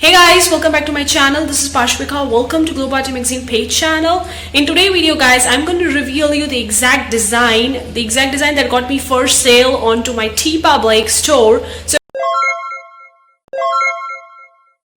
Hey guys, welcome back to my channel. This is Pashvika. Welcome to GLOBO magazine page channel. In today's video guys, I'm going to reveal you the exact design that got me first sale onto my Teepublic store. So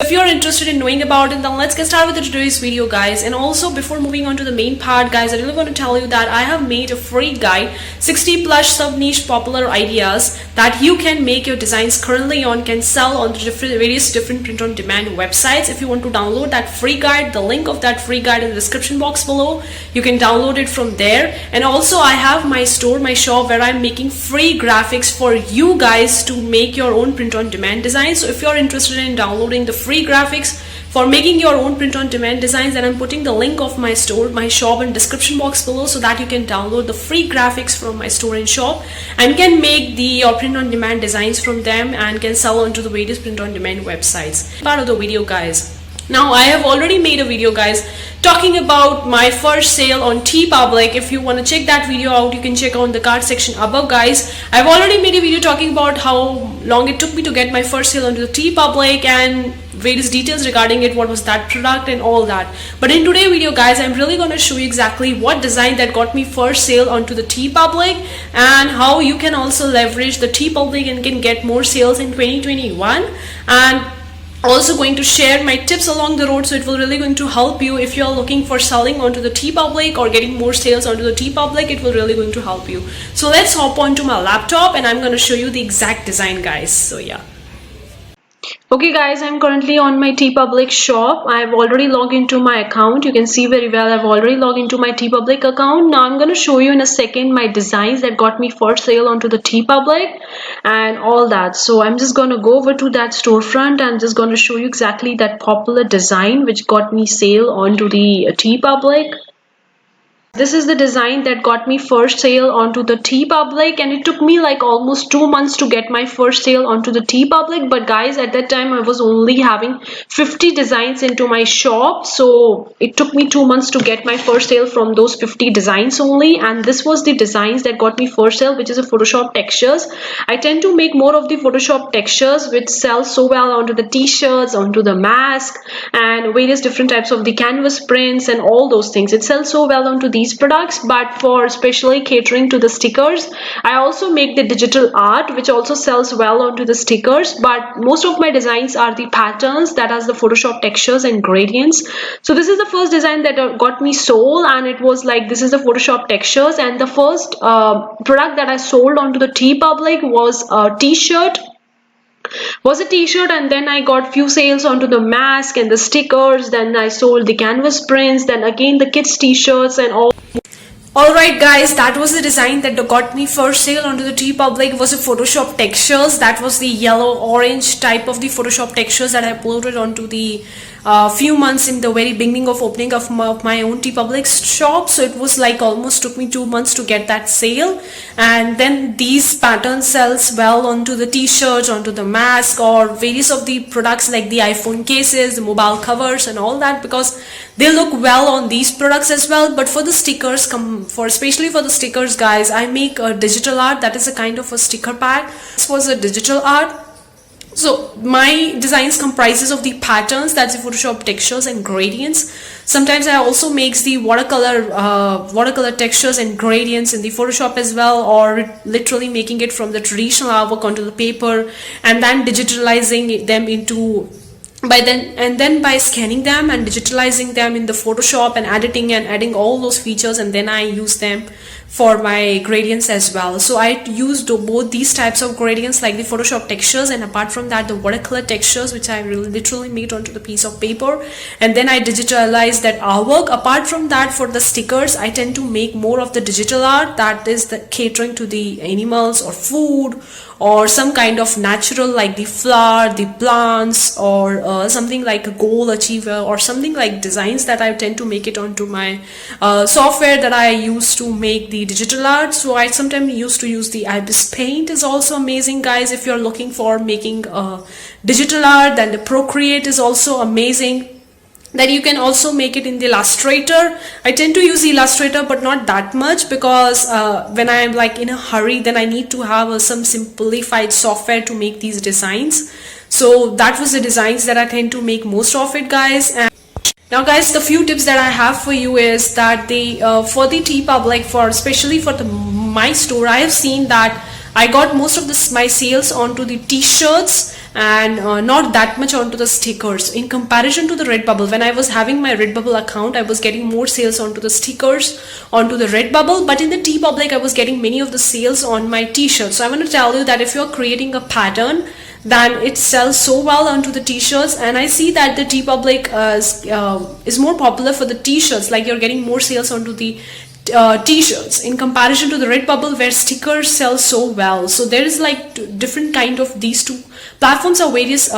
if you're interested in knowing about it, then let's get started with today's video guys. And also before moving on to the main part guys, I really want to tell you that I have made a free guide, 60 plus sub niche popular ideas that you can make your designs currently on, can sell on various different print on demand websites. If you want to download that free guide, the link of that free guide in the description box below. You can download it from there. And also I have my store, my shop, where I'm making free graphics for you guys to make your own print on demand designs. So if you're interested in downloading the free graphics for making your own print on demand designs, then I'm putting the link of my store, my shop in description box below, so that you can download the free graphics from my store and shop and can make your print on demand designs from them and can sell onto the various print on demand websites. Part of the video guys. Now I have already made a video guys talking about my first sale on Teepublic. If you want to check that video out, you can check out the card section above guys. I've already made a video talking about how long it took me to get my first sale onto the Teepublic and various details regarding it, what was that product and all that. But in today's video guys, I'm really going to show you exactly what design that got me first sale onto the Teepublic and how you can also leverage the Teepublic and can get more sales in 2021. And also going to share my tips along the road, so it will really going to help you if you're looking for selling onto the Teepublic or getting more sales onto the Teepublic. It will really going to help you. So let's hop onto my laptop and I'm going to show you the exact design guys. So yeah. Okay guys, I'm currently on my Teepublic shop. I've already logged into my account. You can see very well I've already logged into my Teepublic account. Now I'm going to show you in a second my designs that got me first sale onto the Teepublic and all that. So I'm just going to go over to that storefront and just going to show you exactly that popular design which got me sale onto the Teepublic. This is the design that got me first sale onto the Teepublic, and it took me like almost 2 months to get my first sale onto the Teepublic. But guys, at that time I was only having 50 designs into my shop, so it took me 2 months to get my first sale from those 50 designs only. And this was the designs that got me first sale, which is a Photoshop textures. I tend to make more of the Photoshop textures which sell so well onto the t-shirts, onto the mask and various different types of the canvas prints and all those things. It sells so well onto these products. But for especially catering to the stickers, I also make the digital art which also sells well onto the stickers. But most of my designs are the patterns that has the Photoshop textures and gradients. So this is the first design that got me sold, and it was like this is the Photoshop textures. And the first product that I sold onto the Teepublic was a t-shirt, and then I got few sales onto the mask and the stickers. Then I sold the canvas prints, then again the kids t-shirts and all. Alright guys, that was the design that got me first sale onto the Teepublic. Was a Photoshop textures. That was the yellow orange type of the Photoshop textures that I uploaded onto the few months in the very beginning of opening of my own Teepublic shop. So it was like almost took me 2 months to get that sale. And then these patterns sells well onto the t-shirts, onto the mask or various of the products like the iPhone cases, the mobile covers and all that, because they look well on these products as well. But for the stickers, especially for the stickers guys, I make a digital art. That is a kind of a sticker pack. This was a digital art. So my designs comprises of the patterns, that's the Photoshop textures and gradients. Sometimes I also makes the watercolor textures and gradients in the Photoshop as well, or literally making it from the traditional artwork onto the paper and then digitalizing them into by scanning them and digitalizing them in the Photoshop and editing and adding all those features, and then I use them for my gradients as well. So I used both these types of gradients like the Photoshop textures, and apart from that the watercolor textures which I literally made onto the piece of paper, and then I digitalized that artwork. Apart from that, for the stickers I tend to make more of the digital art, that is the catering to the animals or food or some kind of natural like the flower, the plants, or something like a goal achiever or something like designs that I tend to make it onto my software that I use to make the digital art. So I sometimes used to use the Ibis Paint. Is also amazing guys if you're looking for making digital art. Then the Procreate is also amazing. Then you can also make it in the Illustrator. I tend to use the Illustrator but not that much, because when I'm like in a hurry, then I need to have some simplified software to make these designs. So that was the designs that I tend to make most of it, guys. And now guys, the few tips that I have for you is that for the Teepublic, for especially for my store, I have seen that I got most of my sales onto the t-shirts and not that much onto the stickers. In comparison to the Redbubble, when I was having my Redbubble account, I was getting more sales onto the stickers, onto the Redbubble, but in the Teepublic, I was getting many of the sales on my t-shirts. So I want to tell you that if you're creating a pattern, then it sells so well onto the t-shirts, and I see that the Teepublic is more popular for the t-shirts, like you're getting more sales onto the t-shirts in comparison to the Redbubble, where stickers sell so well. So there is like different kind of, these two platforms are various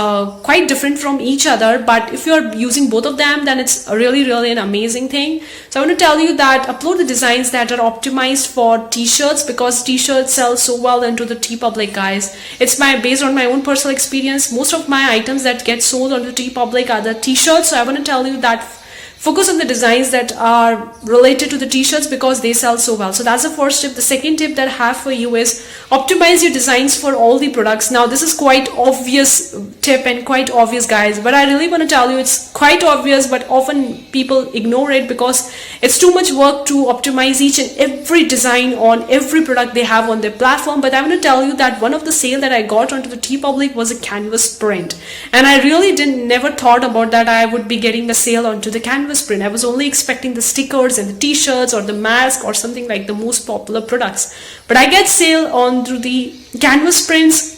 quite different from each other, but if you're using both of them, then it's really an amazing thing. So I want to tell you that upload the designs that are optimized for t-shirts, because t-shirts sell so well into the Teepublic, guys. It's based on my own personal experience. Most of my items that get sold on the Teepublic are the t-shirts. So I want to tell you that focus on the designs that are related to the t-shirts, because they sell so well. So that's the first tip. The second tip that I have for you is optimize your designs for all the products. Now this is quite obvious tip and quite obvious, guys, but I really want to tell you it's quite obvious, but often people ignore it because it's too much work to optimize each and every design on every product they have on their platform. But I want to tell you that one of the sale that I got onto the Teepublic was a canvas print, and I really never thought about that I would be getting a sale onto the canvas print. I was only expecting the stickers and the t-shirts or the mask or something like the most popular products, but I get sale on through the canvas prints,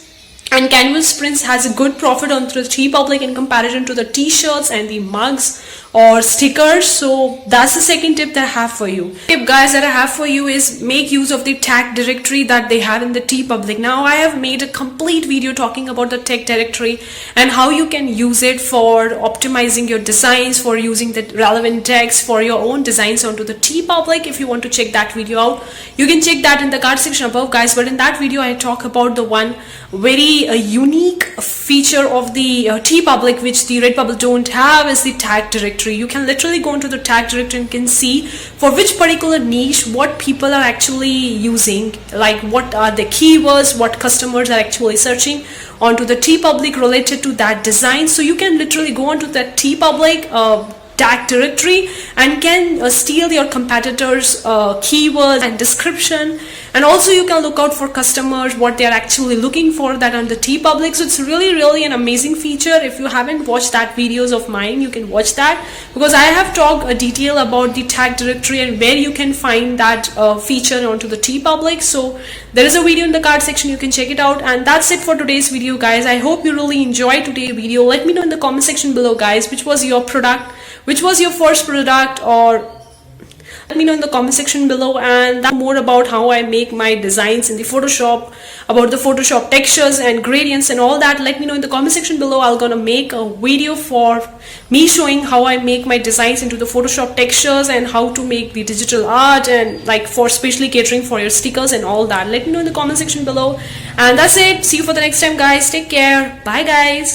and canvas prints has a good profit on through the Teepublic in comparison to the t-shirts and the mugs or stickers. So that's the second tip that I have for you. Tip, guys, that I have for you is make use of the tag directory that they have in the Teepublic. Now I have made a complete video talking about the tag directory and how you can use it for optimizing your designs, for using the relevant tags for your own designs onto the Teepublic. If you want to check that video out, you can check that in the card section above, guys. But in that video I talk about the one very unique feature of the Teepublic which the Redbubble don't have, is the tag directory. You can literally go into the tag directory and can see for which particular niche what people are actually using, like what are the keywords, what customers are actually searching onto the Teepublic related to that design. So you can literally go onto that Teepublic tag directory and can steal your competitors keywords and description, and also you can look out for customers what they are actually looking for that on the Teepublic. So it's really an amazing feature. If you haven't watched that videos of mine, you can watch that, because I have talked a detail about the tag directory and where you can find that feature onto the Teepublic. So there is a video in the card section, you can check it out. And that's it for today's video, guys. I hope you really enjoyed today's video. Let me know in the comment section below, guys, which was your product, which was your first product, or let me know in the comment section below. And more about how I make my designs in the Photoshop, about the Photoshop textures and gradients and all that, let me know in the comment section below. I'm gonna make a video for me showing how I make my designs into the Photoshop textures and how to make the digital art, and like for especially catering for your stickers and all that. Let me know in the comment section below. And that's it. See you for the next time, guys. Take care. Bye, guys.